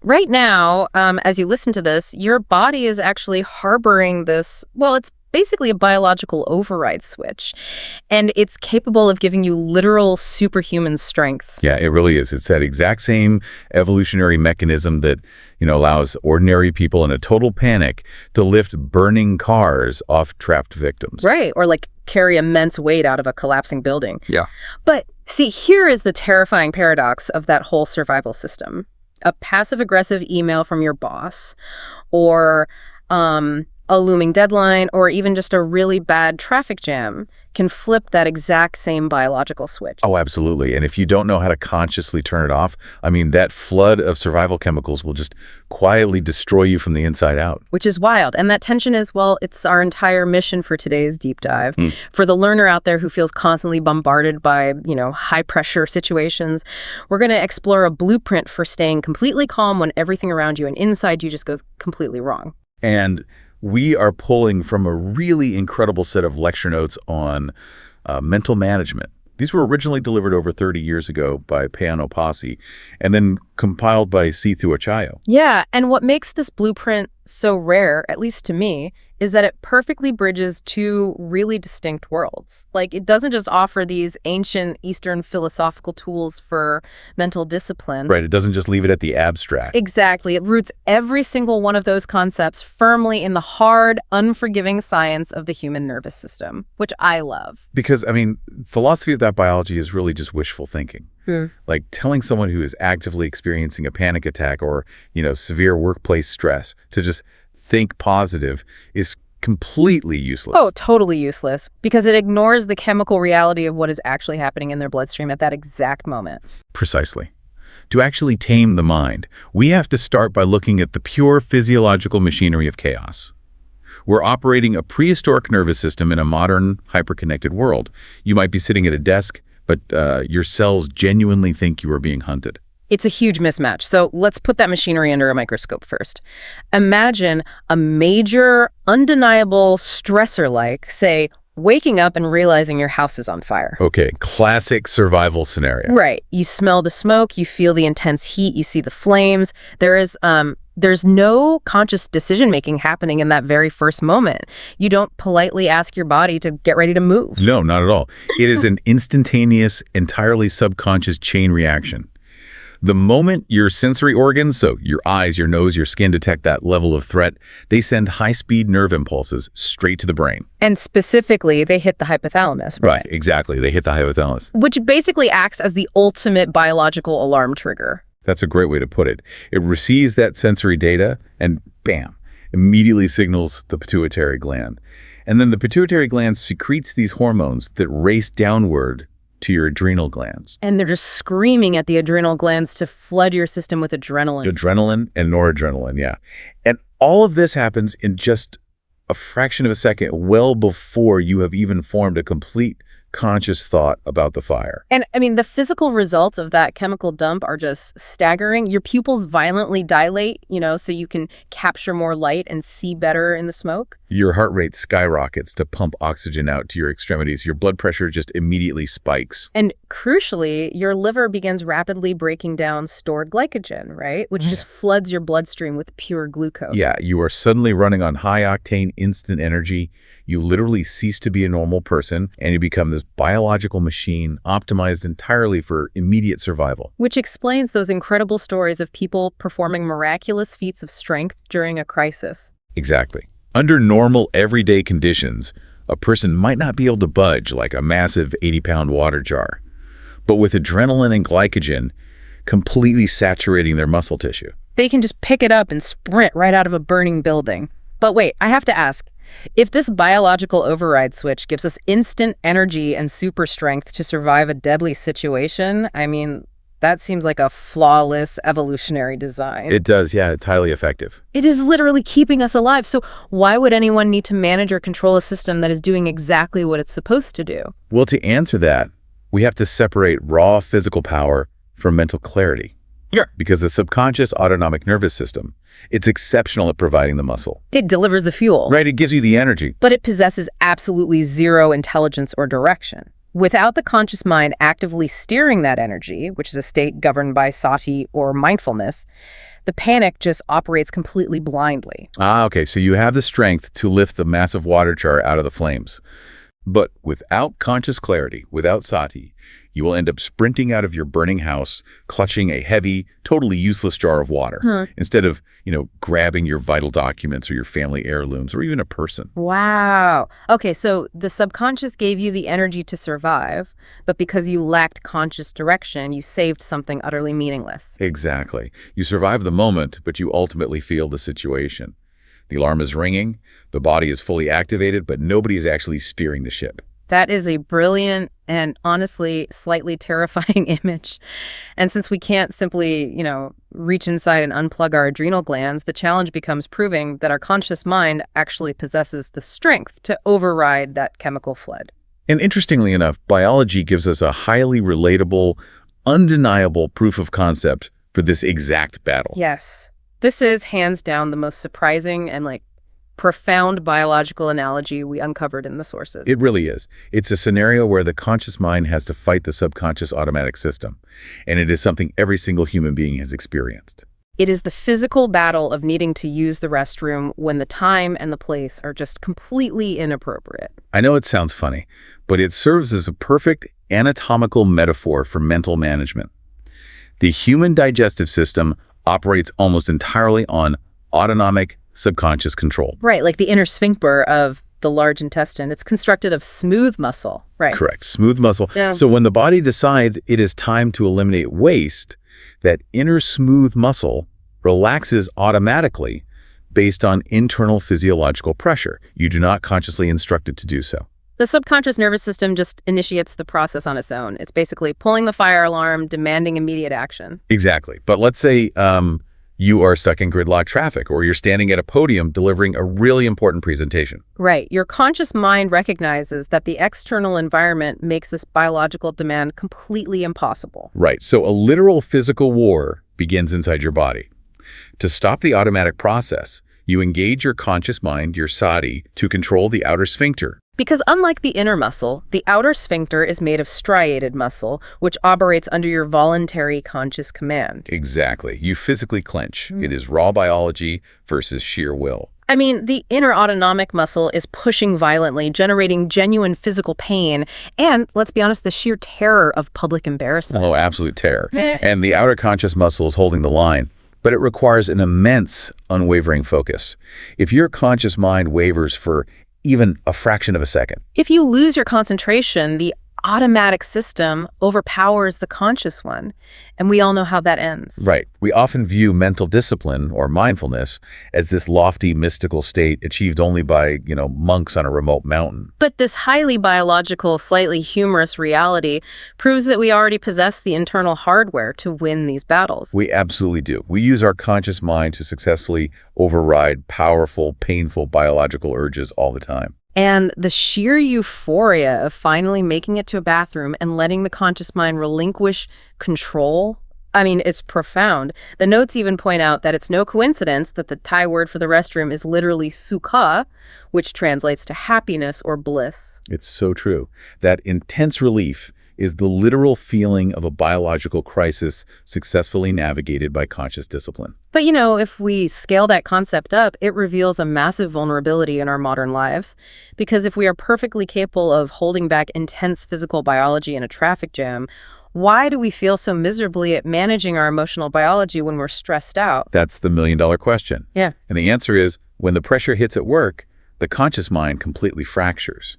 Right now, as you listen to this, your body is actually harboring this, well, it's basically a biological override switch, and it's capable of giving you literal superhuman strength. Yeah, it really is. It's that exact same evolutionary mechanism that, allows ordinary people in a total panic to lift burning cars off trapped victims. Right, or like carry immense weight out of a collapsing building. Yeah. But see, here is the terrifying paradox of that whole survival system. A passive-aggressive email from your boss, or a looming deadline, or even just a really bad traffic jam can flip that exact same biological switch. Oh, absolutely. And if you don't know how to consciously turn it off, that flood of survival chemicals will just quietly destroy you from the inside out. Which is wild. And that tension is, well, it's our entire mission for today's deep dive. For the learner out there who feels constantly bombarded by, high-pressure situations, we're going to explore a blueprint for staying completely calm when everything around you and inside you just goes completely wrong. And we are pulling from a really incredible set of lecture notes on mental management. These were originally delivered over 30 years ago by Peano Passi and then compiled by Chokchai. Yeah, and what makes this blueprint so rare, at least to me, is that it perfectly bridges two really distinct worlds. Like, it doesn't just offer these ancient Eastern philosophical tools for mental discipline. Right, it doesn't just leave it at the abstract. Exactly. It roots every single one of those concepts firmly in the hard, unforgiving science of the human nervous system, which I love. Because, philosophy of that biology is really just wishful thinking. Like telling someone who is actively experiencing a panic attack or, severe workplace stress to just think positive is completely useless. Oh, totally useless, because it ignores the chemical reality of what is actually happening in their bloodstream at that exact moment. Precisely. To actually tame the mind, we have to start by looking at the pure physiological machinery of chaos. We're operating a prehistoric nervous system in a modern, hyper-connected world. You might be sitting at a desk, but your cells genuinely think you are being hunted. It's a huge mismatch. So let's put that machinery under a microscope first. Imagine a major, undeniable stressor like, say, waking up and realizing your house is on fire. Okay, classic survival scenario. Right. You smell the smoke, you feel the intense heat, you see the flames. There's no conscious decision-making happening in that very first moment. You don't politely ask your body to get ready to move. No, not at all. It is an instantaneous, entirely subconscious chain reaction. The moment your sensory organs, so your eyes, your nose, your skin, detect that level of threat, they send high-speed nerve impulses straight to the brain. And specifically, they hit the hypothalamus. Right, exactly. They hit the hypothalamus. Which basically acts as the ultimate biological alarm trigger. That's a great way to put it. It receives that sensory data and, bam, immediately signals the pituitary gland. And then the pituitary gland secretes these hormones that race downward to your adrenal glands. And they're just screaming at the adrenal glands to flood your system with adrenaline. Adrenaline and noradrenaline, yeah. And all of this happens in just a fraction of a second, well before you have even formed a complete conscious thought about the fire. And the physical results of that chemical dump are just staggering. Your pupils violently dilate, so you can capture more light and see better in the smoke. Your heart rate skyrockets to pump oxygen out to your extremities. Your blood pressure just immediately spikes. And crucially, your liver begins rapidly breaking down stored glycogen, right? Which just floods your bloodstream with pure glucose. Yeah, you are suddenly running on high-octane instant energy. You literally cease to be a normal person, and you become this biological machine optimized entirely for immediate survival. Which explains those incredible stories of people performing miraculous feats of strength during a crisis. Exactly. Under normal, everyday conditions, a person might not be able to budge like a massive 80-pound water jar. But with adrenaline and glycogen completely saturating their muscle tissue, they can just pick it up and sprint right out of a burning building. But wait, I have to ask, if this biological override switch gives us instant energy and super strength to survive a deadly situation, that seems like a flawless evolutionary design. It does, yeah. It's highly effective. It is literally keeping us alive. So why would anyone need to manage or control a system that is doing exactly what it's supposed to do? Well, to answer that, we have to separate raw physical power from mental clarity. Sure. Because the subconscious autonomic nervous system, it's exceptional at providing the muscle. It delivers the fuel. Right, it gives you the energy. But it possesses absolutely zero intelligence or direction. Without the conscious mind actively steering that energy, which is a state governed by sati or mindfulness, The panic just operates completely blindly. Okay, so you have the strength to lift the massive water jar out of the flames. But without conscious clarity, without sati, you will end up sprinting out of your burning house, clutching a heavy, totally useless jar of water, instead of, grabbing your vital documents or your family heirlooms or even a person. Wow. Okay, so the subconscious gave you the energy to survive, but because you lacked conscious direction, you saved something utterly meaningless. Exactly. You survive the moment, but you ultimately feel the situation. The alarm is ringing, the body is fully activated, but nobody is actually steering the ship. That is a brilliant and honestly slightly terrifying image. And since we can't simply, reach inside and unplug our adrenal glands, the challenge becomes proving that our conscious mind actually possesses the strength to override that chemical flood. And interestingly enough, biology gives us a highly relatable, undeniable proof of concept for this exact battle. Yes. This is hands down the most surprising and profound biological analogy we uncovered in the sources. It really is. It's a scenario where the conscious mind has to fight the subconscious automatic system, and it is something every single human being has experienced. It is the physical battle of needing to use the restroom when the time and the place are just completely inappropriate. I know it sounds funny, but it serves as a perfect anatomical metaphor for mental management. The human digestive system operates almost entirely on autonomic subconscious control. Right, like the inner sphincter of the large intestine. It's constructed of smooth muscle, right? Correct, smooth muscle. Yeah. So when the body decides it is time to eliminate waste, that inner smooth muscle relaxes automatically based on internal physiological pressure. You do not consciously instruct it to do so. The subconscious nervous system just initiates the process on its own. It's basically pulling the fire alarm, demanding immediate action. Exactly. But let's say you are stuck in gridlock traffic, or you're standing at a podium delivering a really important presentation. Right. Your conscious mind recognizes that the external environment makes this biological demand completely impossible. Right. So a literal physical war begins inside your body. To stop the automatic process, you engage your conscious mind, your sati, to control the outer sphincter. Because unlike the inner muscle, the outer sphincter is made of striated muscle, which operates under your voluntary conscious command. Exactly. You physically clench. It is raw biology versus sheer will. I mean, the inner autonomic muscle is pushing violently, generating genuine physical pain, and, let's be honest, the sheer terror of public embarrassment. Oh, absolute terror. And the outer conscious muscle is holding the line, but it requires an immense, unwavering focus. If your conscious mind wavers for even a fraction of a second, If you lose your concentration, the automatic system overpowers the conscious one, and we all know how that ends. right, we often view mental discipline or mindfulness as this lofty, mystical state achieved only by, monks on a remote mountain. But this highly biological, slightly humorous reality proves that we already possess the internal hardware to win these battles. We absolutely do. We use our conscious mind to successfully override powerful, painful biological urges all the time. And the sheer euphoria of finally making it to a bathroom and letting the conscious mind relinquish control, it's profound. The notes even point out that it's no coincidence that the Thai word for the restroom is literally sukha, which translates to happiness or bliss. It's so true. That intense relief is the literal feeling of a biological crisis successfully navigated by conscious discipline. But if we scale that concept up, it reveals a massive vulnerability in our modern lives. Because if we are perfectly capable of holding back intense physical biology in a traffic jam, why do we feel so miserably at managing our emotional biology when we're stressed out? That's the million-dollar question. Yeah. And the answer is, when the pressure hits at work, the conscious mind completely fractures.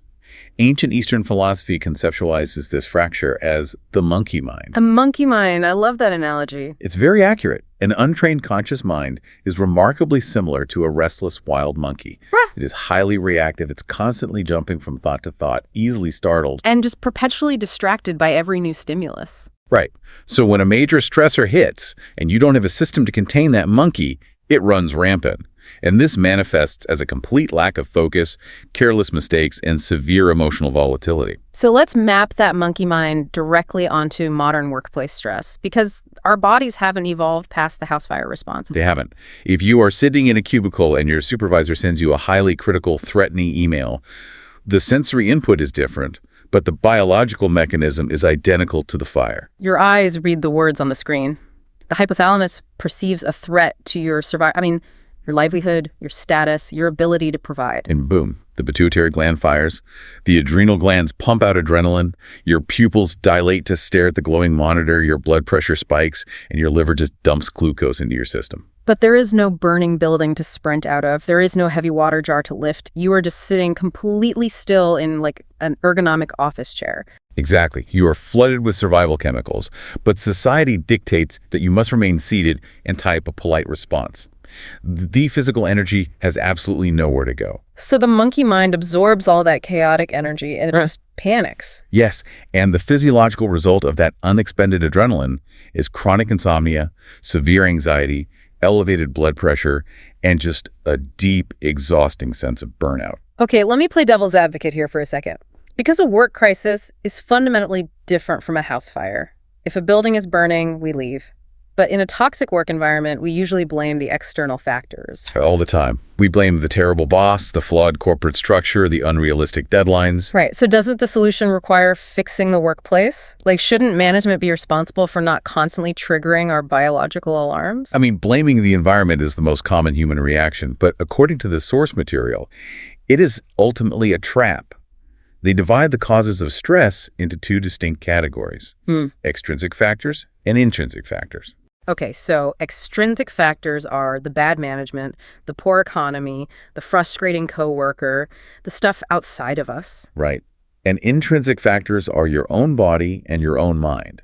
Ancient Eastern philosophy conceptualizes this fracture as the monkey mind. A monkey mind. I love that analogy. It's very accurate. An untrained conscious mind is remarkably similar to a restless wild monkey. It is highly reactive. It's constantly jumping from thought to thought, easily startled. And just perpetually distracted by every new stimulus. Right. So when a major stressor hits and you don't have a system to contain that monkey, it runs rampant. And this manifests as a complete lack of focus, careless mistakes, and severe emotional volatility. So let's map that monkey mind directly onto modern workplace stress, because our bodies haven't evolved past the house fire response. They haven't. If you are sitting in a cubicle and your supervisor sends you a highly critical, threatening email, the sensory input is different, but the biological mechanism is identical to the fire. Your eyes read the words on the screen. The hypothalamus perceives a threat to your your livelihood, your status, your ability to provide. And boom, the pituitary gland fires, the adrenal glands pump out adrenaline, your pupils dilate to stare at the glowing monitor, your blood pressure spikes, and your liver just dumps glucose into your system. But there is no burning building to sprint out of. There is no heavy water jar to lift. You are just sitting completely still in like an ergonomic office chair. Exactly. You are flooded with survival chemicals, but society dictates that you must remain seated and type a polite response. The physical energy has absolutely nowhere to go. So the monkey mind absorbs all that chaotic energy and it just panics. Yes, and the physiological result of that unexpended adrenaline is chronic insomnia, severe anxiety, elevated blood pressure, and just a deep, exhausting sense of burnout. Okay, let me play devil's advocate here for a second. Because a work crisis is fundamentally different from a house fire. If a building is burning, we leave. But in a toxic work environment, we usually blame the external factors. All the time. We blame the terrible boss, the flawed corporate structure, the unrealistic deadlines. Right. So doesn't the solution require fixing the workplace? Like, shouldn't management be responsible for not constantly triggering our biological alarms? I mean, blaming the environment is the most common human reaction, but according to the source material, it is ultimately a trap. They divide the causes of stress into two distinct categories, extrinsic factors and intrinsic factors. Okay, so extrinsic factors are the bad management, the poor economy, the frustrating coworker, the stuff outside of us. Right. And intrinsic factors are your own body and your own mind.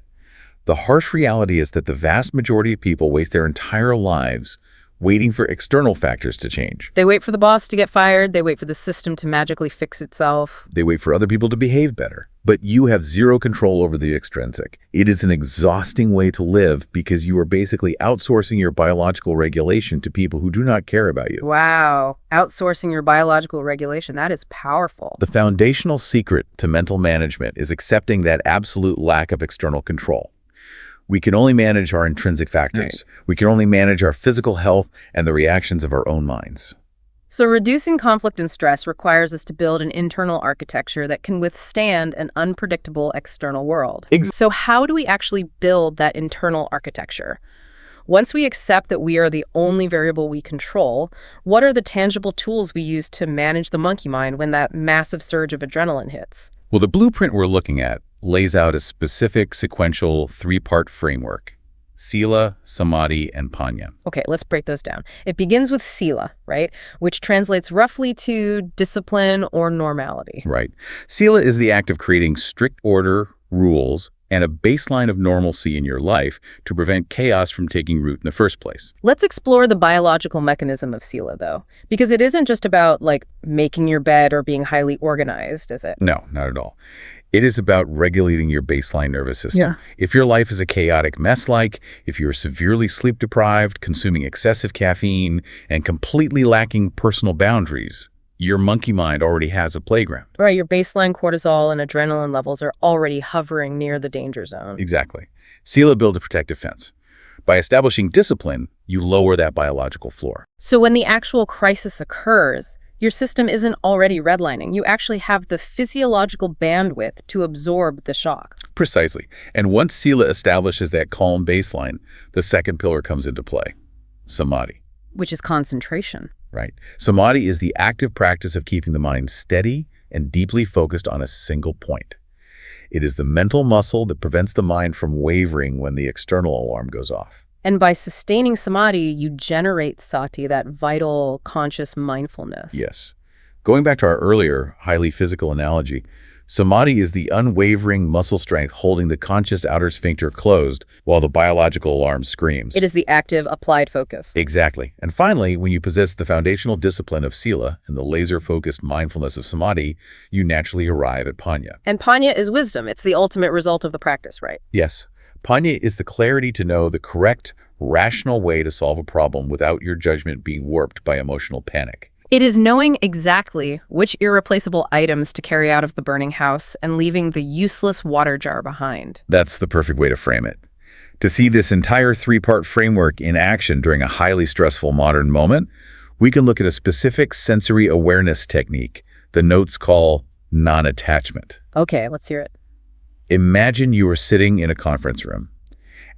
The harsh reality is that the vast majority of people waste their entire lives waiting for external factors to change. They wait for the boss to get fired. They wait for the system to magically fix itself. They wait for other people to behave better. But you have zero control over the extrinsic. It is an exhausting way to live because you are basically outsourcing your biological regulation to people who do not care about you. Wow. Outsourcing your biological regulation. That is powerful. The foundational secret to mental management is accepting that absolute lack of external control. We can only manage our intrinsic factors. Right. We can only manage our physical health and the reactions of our own minds. So reducing conflict and stress requires us to build an internal architecture that can withstand an unpredictable external world. So how do we actually build that internal architecture? Once we accept that we are the only variable we control, what are the tangible tools we use to manage the monkey mind when that massive surge of adrenaline hits? Well, the blueprint we're looking at lays out a specific sequential three-part framework: Sila, Samadhi, and Panya. Okay, let's break those down. It begins with Sila, right? Which translates roughly to discipline or normality. Right. Sila is the act of creating strict order, rules, and a baseline of normalcy in your life to prevent chaos from taking root in the first place. Let's explore the biological mechanism of Sila, though, because it isn't just about, like, making your bed or being highly organized, is it? No, not at all. It is about regulating your baseline nervous system. Yeah. If your life is a chaotic mess, if you're severely sleep deprived, consuming excessive caffeine, and completely lacking personal boundaries, your monkey mind already has a playground. Right, your baseline cortisol and adrenaline levels are already hovering near the danger zone. Exactly. Sila builds a protective fence. By establishing discipline, you lower that biological floor. So when the actual crisis occurs, your system isn't already redlining. You actually have the physiological bandwidth to absorb the shock. Precisely. And once Sila establishes that calm baseline, the second pillar comes into play: Samadhi. Which is concentration. Right. Samadhi is the active practice of keeping the mind steady and deeply focused on a single point. It is the mental muscle that prevents the mind from wavering when the external alarm goes off. And by sustaining Samadhi, you generate sati, that vital, conscious mindfulness. Yes. Going back to our earlier, highly physical analogy, Samadhi is the unwavering muscle strength holding the conscious outer sphincter closed while the biological alarm screams. It is the active, applied focus. Exactly. And finally, when you possess the foundational discipline of Sila and the laser-focused mindfulness of Samadhi, you naturally arrive at Panya. And Panya is wisdom. It's the ultimate result of the practice, right? Yes. Panya is the clarity to know the correct, rational way to solve a problem without your judgment being warped by emotional panic. It is knowing exactly which irreplaceable items to carry out of the burning house and leaving the useless water jar behind. That's the perfect way to frame it. To see this entire three-part framework in action during a highly stressful modern moment, we can look at a specific sensory awareness technique the notes call non-attachment. Okay, let's hear it. Imagine you are sitting in a conference room.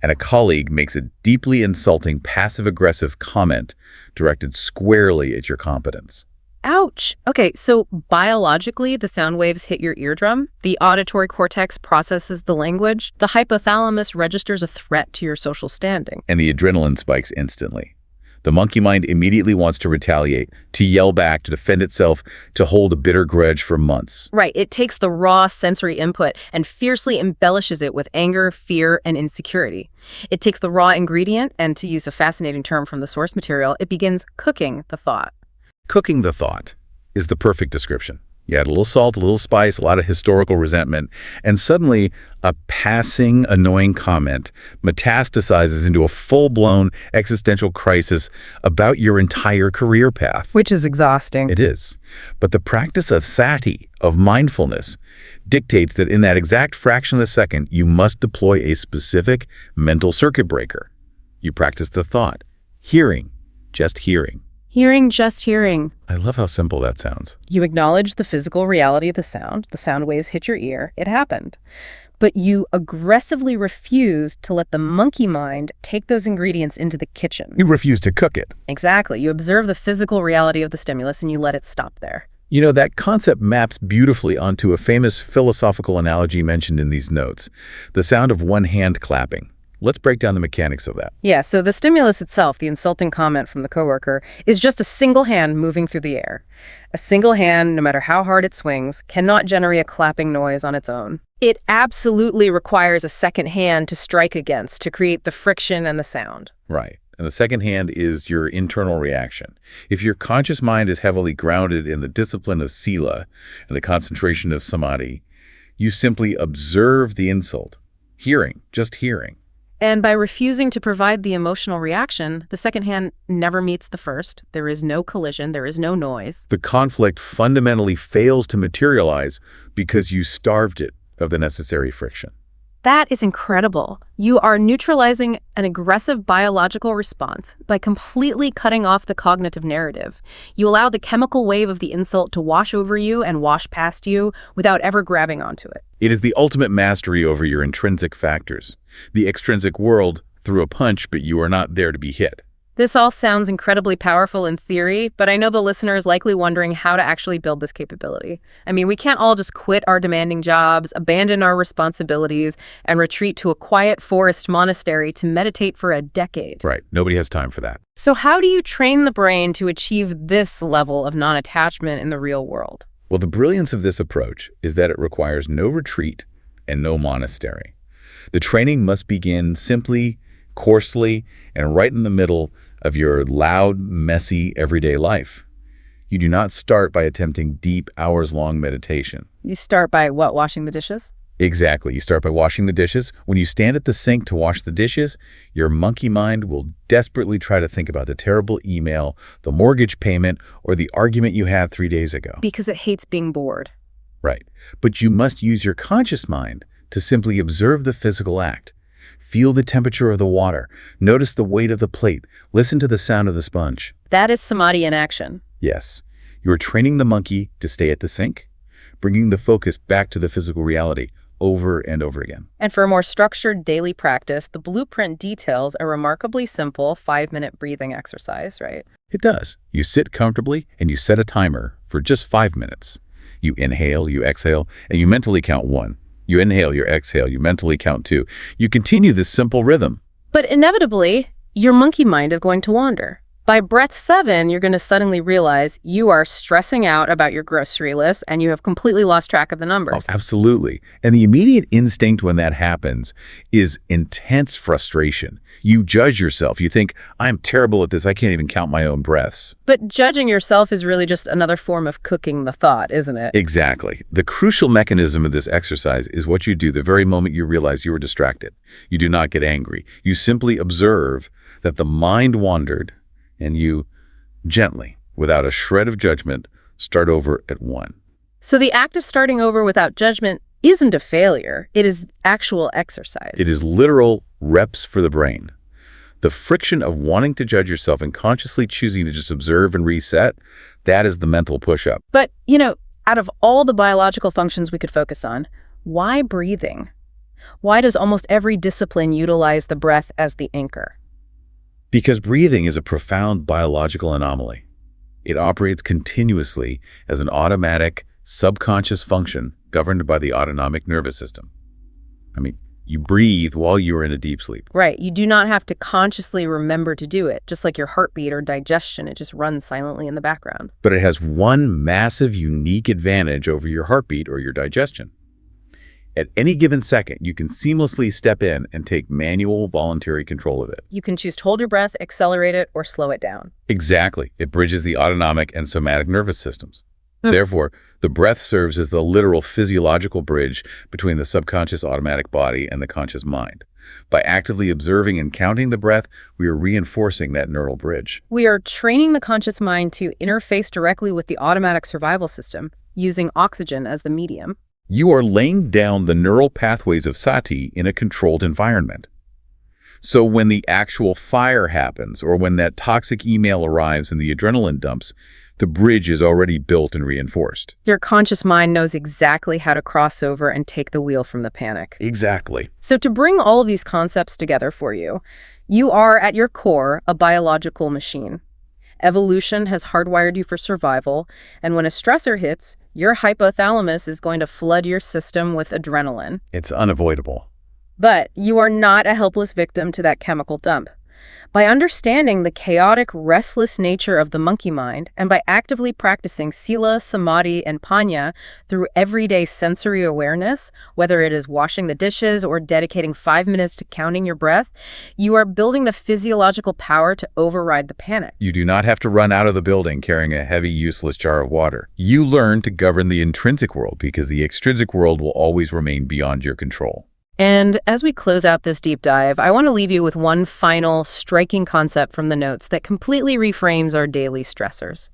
and a colleague makes a deeply insulting passive-aggressive comment directed squarely at your competence. Ouch. Okay, so biologically, the sound waves hit your eardrum. The auditory cortex processes the language. The hypothalamus registers a threat to your social standing. And the adrenaline spikes instantly. The monkey mind immediately wants to retaliate, to yell back, to defend itself, to hold a bitter grudge for months. Right. It takes the raw sensory input and fiercely embellishes it with anger, fear, and insecurity. It takes the raw ingredient, and to use a fascinating term from the source material, it begins cooking the thought. Cooking the thought is the perfect description. You add a little salt, a little spice, a lot of historical resentment, and suddenly a passing, annoying comment metastasizes into a full-blown existential crisis about your entire career path. Which is exhausting. It is. But the practice of sati, of mindfulness, dictates that in that exact fraction of a second, you must deploy a specific mental circuit breaker. You practice the thought, hearing, just hearing. Hearing, just hearing. I love how simple that sounds. You acknowledge the physical reality of the sound waves hit your ear, it happened. But you aggressively refuse to let the monkey mind take those ingredients into the kitchen. You refuse to cook it. Exactly. You observe the physical reality of the stimulus and you let it stop there. You know, that concept maps beautifully onto a famous philosophical analogy mentioned in these notes, the sound of one hand clapping. Let's break down the mechanics of that. Yeah, so the stimulus itself, the insulting comment from the coworker, is just a single hand moving through the air. A single hand, no matter how hard it swings, cannot generate a clapping noise on its own. It absolutely requires a second hand to strike against to create the friction and the sound. Right. And the second hand is your internal reaction. If your conscious mind is heavily grounded in the discipline of sila and the concentration of samadhi, you simply observe the insult, hearing, just hearing. And by refusing to provide the emotional reaction, the second hand never meets the first. There is no collision. There is no noise. The conflict fundamentally fails to materialize because you starved it of the necessary friction. That is incredible. You are neutralizing an aggressive biological response by completely cutting off the cognitive narrative. You allow the chemical wave of the insult to wash over you and wash past you without ever grabbing onto it. It is the ultimate mastery over your intrinsic factors. The extrinsic world threw a punch, but you are not there to be hit. This all sounds incredibly powerful in theory, but I know the listener is likely wondering how to actually build this capability. I mean, we can't all just quit our demanding jobs, abandon our responsibilities, and retreat to a quiet forest monastery to meditate for a decade. Right. Nobody has time for that. So how do you train the brain to achieve this level of non-attachment in the real world? Well, the brilliance of this approach is that it requires no retreat and no monastery. The training must begin simply, coarsely, and right in the middle of your loud, messy, everyday life. You do not start by attempting deep, hours-long meditation. You start by what, washing the dishes? Exactly. You start by washing the dishes. When you stand at the sink to wash the dishes, your monkey mind will desperately try to think about the terrible email, the mortgage payment, or the argument you had 3 days ago. Because it hates being bored. Right. But you must use your conscious mind to simply observe the physical act. Feel the temperature of the water. Notice the weight of the plate. Listen to the sound of the sponge. That is samadhi in action. Yes. You are training the monkey to stay at the sink, bringing the focus back to the physical reality over and over again. And for a more structured daily practice, the blueprint details a remarkably simple 5-minute breathing exercise, right? It does. You sit comfortably and you set a timer for just 5 minutes. You inhale, you exhale, and you mentally count 1. You inhale, you exhale, you mentally count 2. You continue this simple rhythm. But inevitably, your monkey mind is going to wander. By breath 7, you're going to suddenly realize you are stressing out about your grocery list and you have completely lost track of the numbers. Oh, absolutely. And the immediate instinct when that happens is intense frustration. You judge yourself. You think, I'm terrible at this. I can't even count my own breaths. But judging yourself is really just another form of cooking the thought, isn't it? Exactly. The crucial mechanism of this exercise is what you do the very moment you realize you were distracted. You do not get angry. You simply observe that the mind wandered, and you gently, without a shred of judgment, start over at 1. So the act of starting over without judgment isn't a failure. It is actual exercise. It is literal reps for the brain. The friction of wanting to judge yourself and consciously choosing to just observe and reset, that is the mental push-up. But, out of all the biological functions we could focus on, why breathing? Why does almost every discipline utilize the breath as the anchor? Because breathing is a profound biological anomaly. It operates continuously as an automatic, subconscious function governed by the autonomic nervous system. You breathe while you are in a deep sleep. Right. You do not have to consciously remember to do it, just like your heartbeat or digestion. It just runs silently in the background. But it has one massive, unique advantage over your heartbeat or your digestion. At any given second, you can seamlessly step in and take manual, voluntary control of it. You can choose to hold your breath, accelerate it, or slow it down. Exactly. It bridges the autonomic and somatic nervous systems. Therefore, the breath serves as the literal physiological bridge between the subconscious automatic body and the conscious mind. By actively observing and counting the breath, we are reinforcing that neural bridge. We are training the conscious mind to interface directly with the automatic survival system, using oxygen as the medium. You are laying down the neural pathways of sati in a controlled environment. So when the actual fire happens, or when that toxic email arrives and the adrenaline dumps, the bridge is already built and reinforced. Your conscious mind knows exactly how to cross over and take the wheel from the panic. Exactly. So to bring all of these concepts together for you, you are at your core a biological machine. Evolution has hardwired you for survival, and when a stressor hits, your hypothalamus is going to flood your system with adrenaline. It's unavoidable. But you are not a helpless victim to that chemical dump. By understanding the chaotic, restless nature of the monkey mind, and by actively practicing sila, samadhi, and panya through everyday sensory awareness, whether it is washing the dishes or dedicating 5 minutes to counting your breath, you are building the physiological power to override the panic. You do not have to run out of the building carrying a heavy, useless jar of water. You learn to govern the intrinsic world because the extrinsic world will always remain beyond your control. And as we close out this deep dive, I want to leave you with one final striking concept from the notes that completely reframes our daily stressors.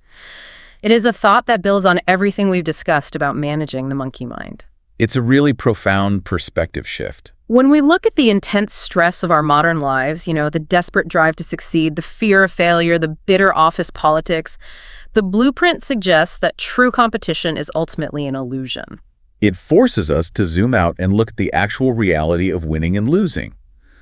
It is a thought that builds on everything we've discussed about managing the monkey mind. It's a really profound perspective shift. When we look at the intense stress of our modern lives, the desperate drive to succeed, the fear of failure, the bitter office politics, the blueprint suggests that true competition is ultimately an illusion. It forces us to zoom out and look at the actual reality of winning and losing.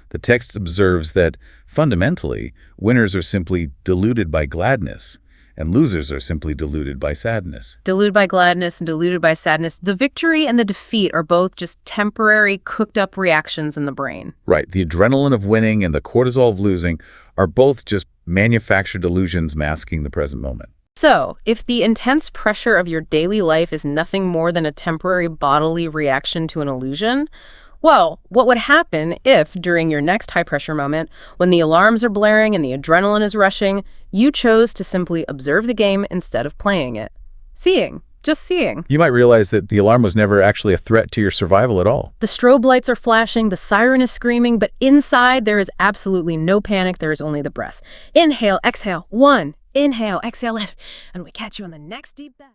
The text observes that, fundamentally, winners are simply deluded by gladness, and losers are simply deluded by sadness. Deluded by gladness and deluded by sadness. The victory and the defeat are both just temporary, cooked-up reactions in the brain. Right. The adrenaline of winning and the cortisol of losing are both just manufactured illusions masking the present moment. So, if the intense pressure of your daily life is nothing more than a temporary bodily reaction to an illusion, well, what would happen if, during your next high-pressure moment, when the alarms are blaring and the adrenaline is rushing, you chose to simply observe the game instead of playing it? Just seeing. You might realize that the alarm was never actually a threat to your survival at all. The strobe lights are flashing, the siren is screaming, but inside there is absolutely no panic, there is only the breath. Inhale, exhale, 1. Inhale, exhale, and we catch you on the next deep dive.